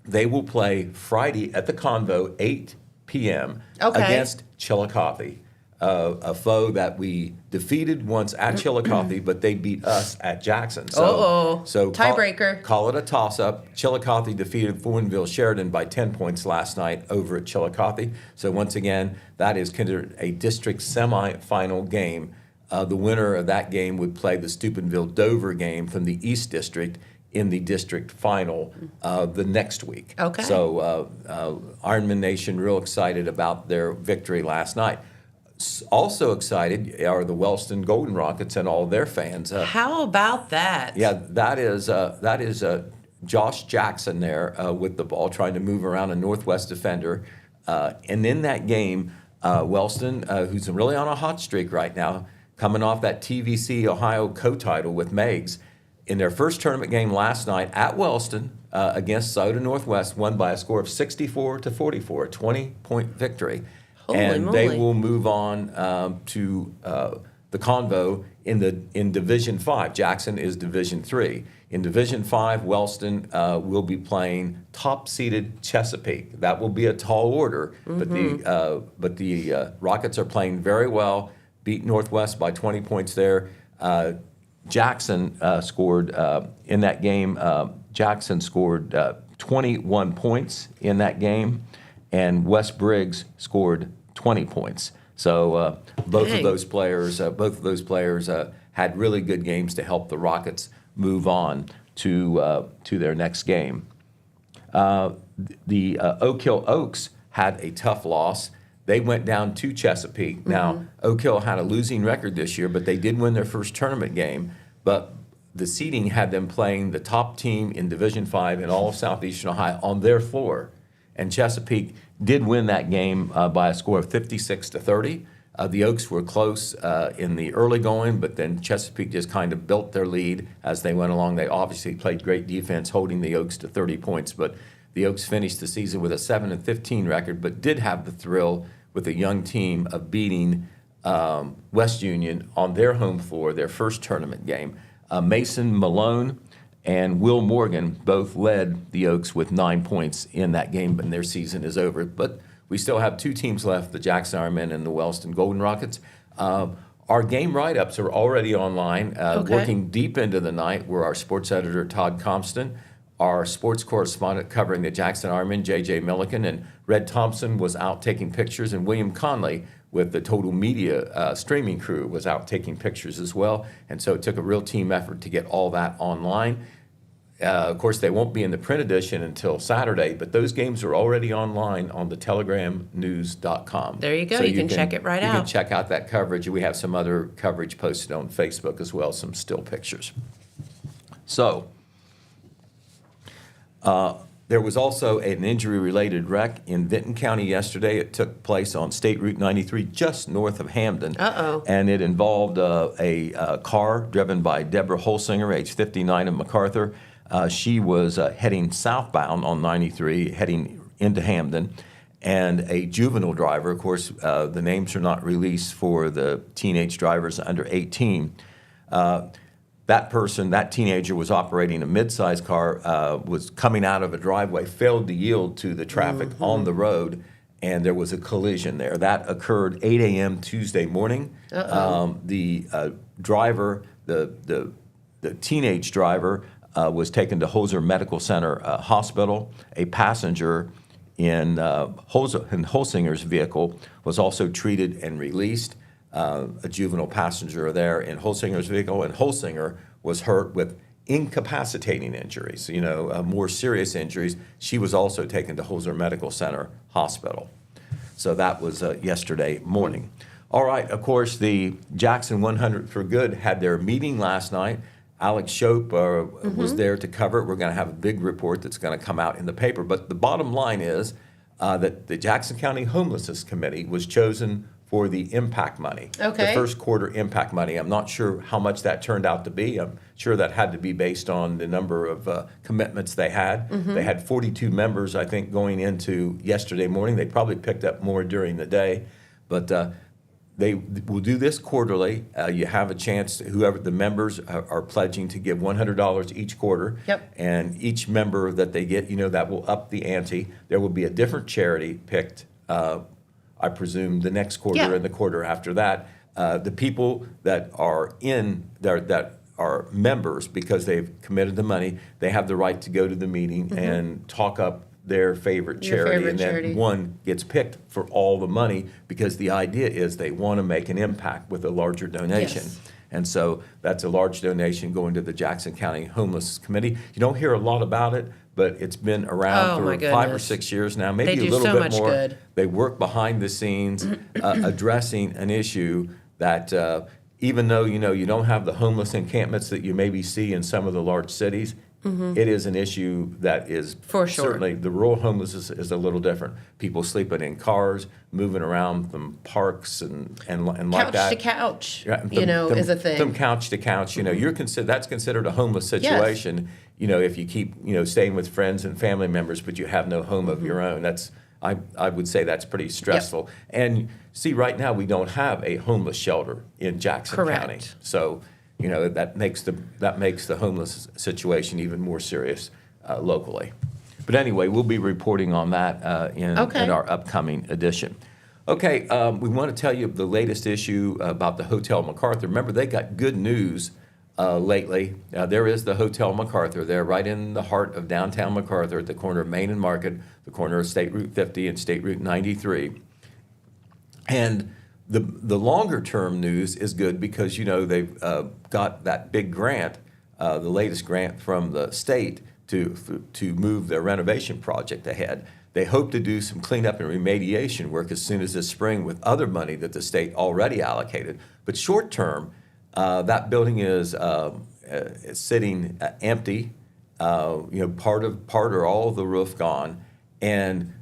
They will play Friday at the Convo, 8 p.m. Okay. against Chillicothe, a foe that we defeated once at Chillicothe, but they beat us at Jackson. Uh-oh. So Tiebreaker. Call it a toss-up. Chillicothe defeated Thornville Sheridan by 10 points last night over at Chillicothe. So once again, that is considered a district semifinal game. The winner of that game would play the Steubenville Dover game from the East District in the district final the next week. Okay. So Ironman Nation real excited about their victory last night. Also excited are the Wellston Golden Rockets and all their fans. How about that? Yeah, that is Josh Jackson there with the ball, trying to move around a Northwest defender. And in that game, Wellston, who's really on a hot streak right now, coming off that TVC Ohio co-title with Meigs, in their first tournament game last night at Wellston against Sauda Northwest, won by a score of 64-44, a 20-point victory. Holy And they moly. will move on to the Convo in Division 5. Jackson is Division 3. In Division 5, Wellston will be playing top-seeded Chesapeake. That will be a tall order, but the Rockets are playing very well, beat Northwest by 20 points there. Jackson scored in that game. Jackson scored 21 points in that game, and West Briggs scored 20 points. So both Dang. of those players had really good games to help the Rockets move on to their next game. The Oak Hill Oaks had a tough loss. They went down to Chesapeake. Now, Oak Hill had a losing record this year, but they did win their first tournament game. But the seeding had them playing the top team in Division 5 in all of Southeastern Ohio on their floor. And Chesapeake did win that game by a score of 56-30. The Oaks were close in the early going, but then Chesapeake just kind of built their lead as they went along. They obviously played great defense, holding the Oaks to 30 points. But the Oaks finished the season with a 7-15 record, but did have the thrill with a young team of beating West Union on their home floor, their first tournament game. Mason Malone and Will Morgan both led the Oaks with 9 points in that game, and their season is over. But we still have two teams left, the Jackson Ironmen and the Wellston Golden Rockets. Our game write-ups are already online. Okay. Working deep into the night were our sports editor, Todd Compston, our sports correspondent covering the Jackson Ironmen, J.J. Milliken, and Red Thompson was out taking pictures, and William Conley with the Total Media streaming crew was out taking pictures as well. And so it took a real team effort to get all that online. Of course, they won't be in the print edition until Saturday, but those games are already online on the telegramnews.com. There you go. You can check it right You can out. check out that coverage. We have some other coverage posted on Facebook as well, some still pictures. So, There was also an injury-related wreck in Vinton County yesterday. It took place on State Route 93, just north of Hamden. Uh-oh. And it involved a car driven by Deborah Holsinger, age 59, of MacArthur. She was heading southbound on 93, heading into Hamden. And a juvenile driver, of course, the names are not released for the teenage drivers under 18. That teenager was operating a mid-sized car, was coming out of a driveway, failed to yield to the traffic on the road, and there was a collision there. That occurred 8 a.m. Tuesday morning. The driver, the teenage driver, was taken to Holzer Medical Center Hospital. A passenger in Holsinger's vehicle was also treated and released. A juvenile passenger there in Holsinger's vehicle, and Holsinger was hurt with incapacitating injuries, more serious injuries. She was also taken to Holzer Medical Center Hospital. So that was yesterday morning. All right, of course, the Jackson 100 for Good had their meeting last night. Alex Shope was there to cover it. We're going to have a big report that's going to come out in the paper. But the bottom line is that the Jackson County Homelessness Committee was chosen for the impact money. Okay. The first quarter impact money. I'm not sure how much that turned out to be. I'm sure that had to be based on the number of commitments they had. They had 42 members, I think, going into yesterday morning. They probably picked up more during the day. But they will do this quarterly. You have a chance, whoever the members are pledging to give $100 each quarter. Yep. And each member that they get, that will up the ante. There will be a different charity picked, I presume, the next quarter Yeah. and the quarter after that. The people that are that are members, because they've committed the money, they have the right to go to the meeting and talk up their favorite Your charity, favorite and then charity. one gets picked for all the money, because the idea is they want to make an impact with a larger donation. Yes. And so that's a large donation going to the Jackson County Homeless Committee. You don't hear a lot about it, but it's been around Oh, my for 5 or goodness. 6 years now, maybe They a do little so bit much more. good. They work behind the scenes addressing an issue that even though you don't have the homeless encampments that you maybe see in some of the large cities, it is an issue that is For sure. certainly, the rural homeless is a little different. People sleeping in cars, moving around from parks and like that. Couch to couch, Yeah, is a thing. From couch to couch, you're that's considered a homeless situation. If you keep staying with friends and family members, but you have no home of your own. That's I would say that's pretty stressful. And see, right now we don't have a homeless shelter in Jackson Correct. County, so that makes the homeless situation even more serious locally. But anyway, we'll be reporting on that in our upcoming edition. Okay, we want to tell you the latest issue about the Hotel MacArthur. Remember, they got good news lately. There is the Hotel MacArthur there, right in the heart of downtown MacArthur, at the corner of Main and Market, the corner of State Route 50 and State Route 93. And the longer term news is good because they've got that big grant, the latest grant from the state to move their renovation project ahead. They hope to do some cleanup and remediation work as soon as this spring with other money that the state already allocated. But short term, that building is sitting empty. Part or all of the roof gone, and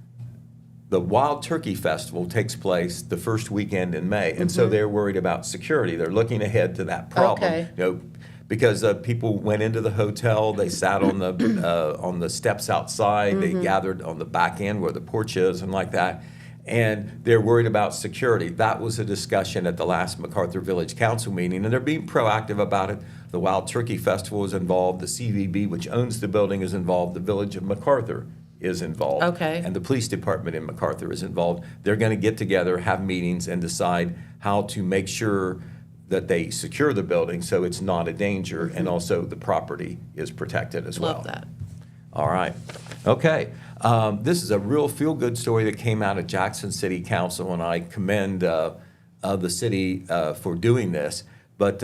the Wild Turkey Festival takes place the first weekend in May, and so they're worried about security. They're looking ahead to that problem. Okay. Because people went into the hotel, they sat on the steps outside, they gathered on the back end where the porch is and like that, and they're worried about security. That was a discussion at the last MacArthur Village Council meeting, and they're being proactive about it. The Wild Turkey Festival is involved, the CVB, which owns the building, is involved, the Village of MacArthur is involved. Okay. And the police department in MacArthur is involved. They're going to get together, have meetings, and decide how to make sure that they secure the building so it's not a danger, and also the property is protected as well. Love that. All right. Okay. This is a real feel-good story that came out of Jackson City Council, and I commend the city for doing this. But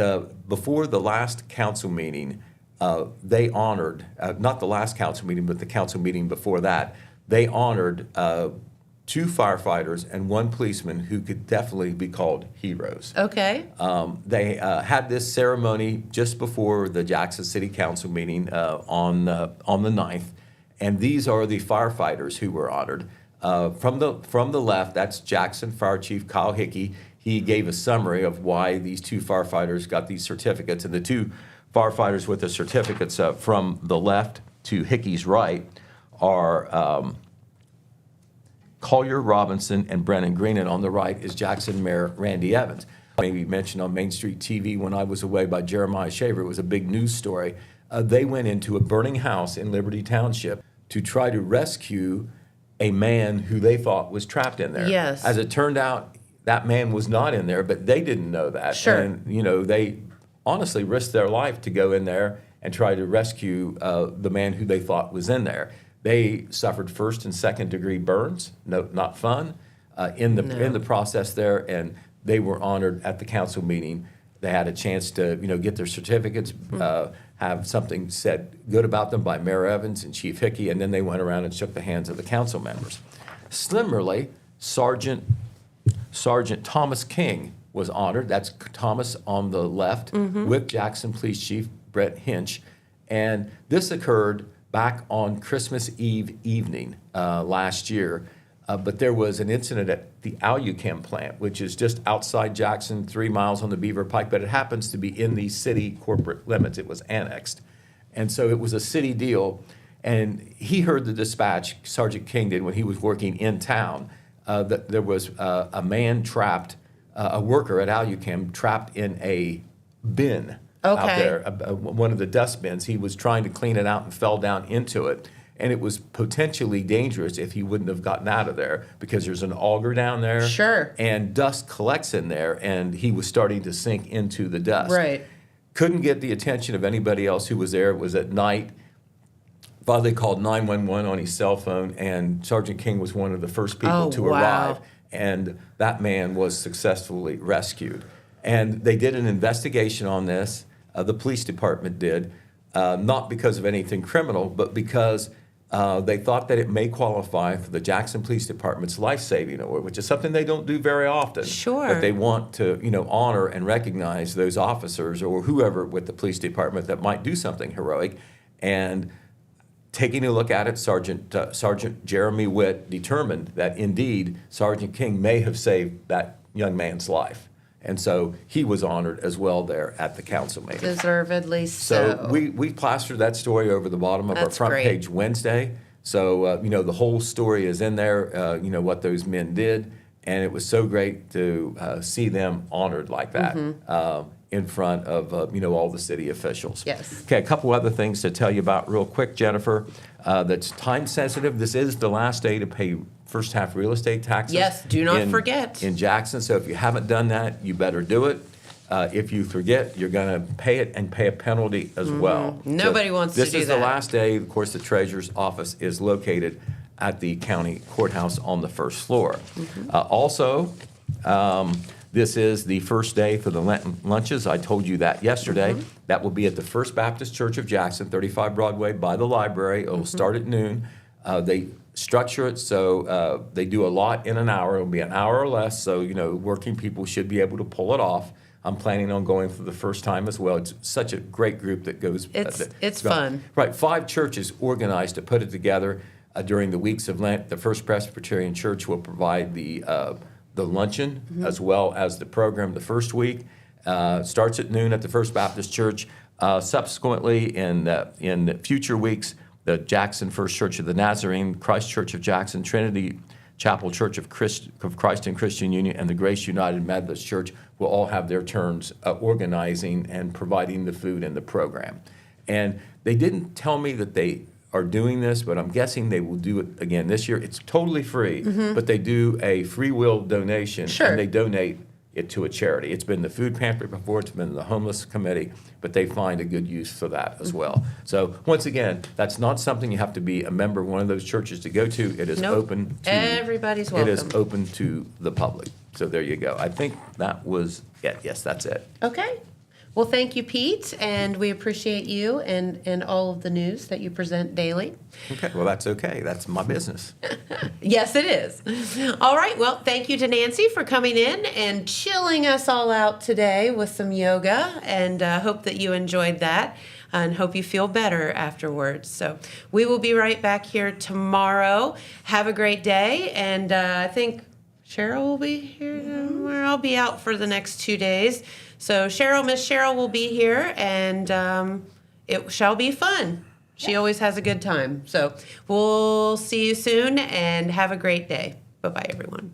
before the last council meeting, they honored, not the last council meeting, but the council meeting before that, they honored 2 firefighters and 1 policeman who could definitely be called heroes. Okay. They had this ceremony just before the Jackson City Council meeting on the 9th, And these are the firefighters who were honored. From the left, that's Jackson Fire Chief Kyle Hickey. He gave a summary of why these two firefighters got these certificates. And the two firefighters with the certificates from the left to Hickey's right are Collier Robinson and Brennan Green. And on the right is Jackson Mayor Randy Evans. Maybe mentioned on Main Street TV when I was away by Jeremiah Shaver. It was a big news story. They went into a burning house in Liberty Township to try to rescue a man who they thought was trapped in there. Yes. As it turned out, that man was not in there, but they didn't know that. Sure. And, they honestly risked their life to go in there and try to rescue the man who they thought was in there. They suffered first and second degree burns, not fun, in the process there, and they were honored at the council meeting. They had a chance to, get their certificates, have something said good about them by Mayor Evans and Chief Hickey, and then they went around and shook the hands of the council members. Similarly, Sergeant Thomas King was honored. That's Thomas on the left with Jackson Police Chief Brett Hinch. And this occurred back on Christmas Eve evening last year. But there was an incident at the Aluchem plant, which is just outside Jackson, 3 miles on the Beaver Pike, but it happens to be in the city corporate limits. It was annexed. And so it was a city deal. And he heard the dispatch, Sergeant King did, when he was working in town, that there was a man trapped, a worker at Aluchem trapped in a bin out there, one of the dust bins. He was trying to clean it out and fell down into it. And it was potentially dangerous if he wouldn't have gotten out of there because there's an auger down there. Sure. And dust collects in there, and he was starting to sink into the dust. Right. Couldn't get the attention of anybody else who was there. It was at night. Finally called 911 on his cell phone, and Sergeant King was one of the first people to arrive. And that man was successfully rescued. And they did an investigation on this. The police department did, not because of anything criminal, but because they thought that it may qualify for the Jackson Police Department's life-saving award, which is something they don't do very often. Sure. But they want to, honor and recognize those officers or whoever with the police department that might do something heroic. And taking a look at it, Sergeant Jeremy Witt determined that indeed Sergeant King may have saved that young man's life. And so he was honored as well there at the council meeting. Deservedly so. So we plastered that story over the bottom of our That's front great. page Wednesday. So, the whole story is in there, what those men did. And it was so great to see them honored like that in front of, all the city officials. Yes. Okay, a couple other things to tell you about real quick, Jennifer. That's time sensitive. This is the last day to pay first half real estate taxes. Yes, do not forget. In Jackson, so if you haven't done that, you better do it. If you forget, you're going to pay it and pay a penalty as well. Nobody wants to do This is that. the last day. Of course, the treasurer's office is located at the county courthouse on the first floor. Also, this is the first day for the Lenten lunches. I told you that yesterday. That will be at the First Baptist Church of Jackson, 35 Broadway, by the library. It will start at noon. They structure it so they do a lot in an hour. It'll be an hour or less, so working people should be able to pull it off. I'm planning on going for the first time as well. It's such a great group that goes. It's fun. Right, 5 churches organized to put it together during the weeks of Lent. The First Presbyterian Church will provide the luncheon as well as the program the first week. Starts at noon at the First Baptist Church. Subsequently, in future weeks, the Jackson First Church of the Nazarene, Christ Church of Jackson, Trinity Chapel Church of Christ and Christian Union, and the Grace United Methodist Church will all have their turns organizing and providing the food and the program. And they didn't tell me that they are doing this, but I'm guessing they will do it again this year. It's totally free, but they do a free will donation, Sure. and they donate it to a charity. It's been the food pantry before, it's been the homeless committee, but they find a good use for that as well. So once again, that's not something you have to be a member of one of those churches to go to. It is Nope. open to Everybody's welcome. It is open to the public. So there you go. I think that was it. Yes, that's it. Okay. Well, thank you, Pete, and we appreciate you and all of the news that you present daily. Okay, well, that's okay. That's my business. Yes, it is. All right. Well, thank you to Nancy for coming in and chilling us all out today with some yoga, and hope that you enjoyed that and hope you feel better afterwards. So we will be right back here tomorrow. Have a great day, and I think Cheryl will be here somewhere. I'll be out for the next 2 days. So Miss Cheryl will be here, and it shall be fun. She always has a good time. So we'll see you soon, and have a great day. Bye-bye, everyone.